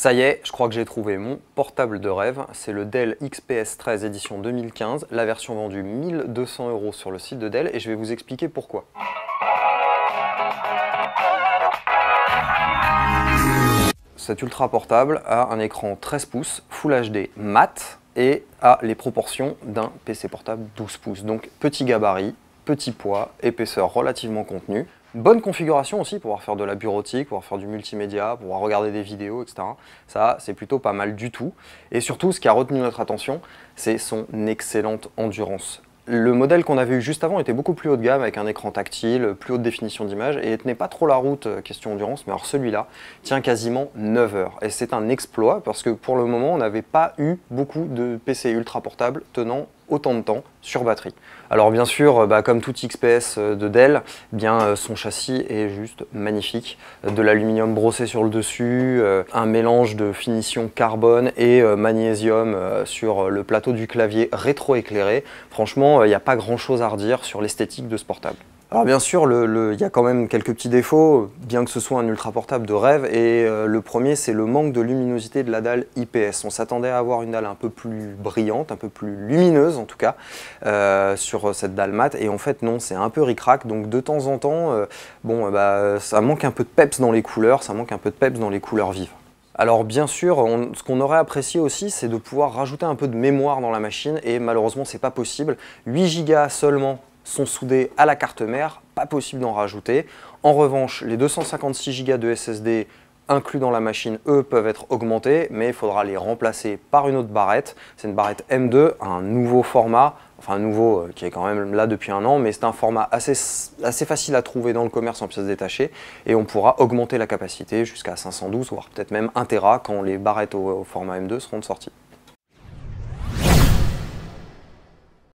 Ça y est, je crois que j'ai trouvé mon portable de rêve. C'est le Dell XPS 13 édition 2015, la version vendue 1200 € sur le site de Dell, et je vais vous expliquer pourquoi. Cet ultra portable a un écran 13 pouces Full HD mat et a les proportions d'un PC portable 12 pouces. Donc petit gabarit, petit poids, épaisseur relativement contenue. Bonne configuration aussi pour pouvoir faire de la bureautique, pour pouvoir faire du multimédia, pour pouvoir regarder des vidéos, etc. Ça, c'est plutôt pas mal du tout. Et surtout, ce qui a retenu notre attention, c'est son excellente endurance. Le modèle qu'on avait eu juste avant était beaucoup plus haut de gamme, avec un écran tactile, plus haute définition d'image, et tenait pas trop la route question endurance, mais alors celui-là tient quasiment 9 heures. Et c'est un exploit, parce que pour le moment, on n'avait pas eu beaucoup de PC ultra portables tenant autant de temps sur batterie. Alors bien sûr, comme tout XPS de Dell, son châssis est juste magnifique. De l'aluminium brossé sur le dessus, un mélange de finition carbone et magnésium sur le plateau du clavier rétro-éclairé. Franchement, il n'y a pas grand chose à redire sur l'esthétique de ce portable. Alors bien sûr, il y a quand même quelques petits défauts, bien que ce soit un ultra portable de rêve, et le premier c'est le manque de luminosité de la dalle IPS. On s'attendait à avoir une dalle un peu plus brillante, un peu plus lumineuse en tout cas, sur cette dalle mat, et en fait non, c'est un peu ric-rac, donc de temps en temps, ça manque un peu de peps dans les couleurs, ça manque un peu de peps dans les couleurs vives. Alors bien sûr, ce qu'on aurait apprécié aussi, c'est de pouvoir rajouter un peu de mémoire dans la machine, et malheureusement c'est pas possible. 8 Go seulement sont soudés à la carte mère, pas possible d'en rajouter. En revanche, les 256 Go de SSD inclus dans la machine, eux, peuvent être augmentés, mais il faudra les remplacer par une autre barrette. C'est une barrette M2, un nouveau format, enfin un nouveau qui est quand même là depuis un an, mais c'est un format assez facile à trouver dans le commerce en pièces détachées, et on pourra augmenter la capacité jusqu'à 512, voire peut-être même 1 Tera quand les barrettes au format M2 seront de sortie.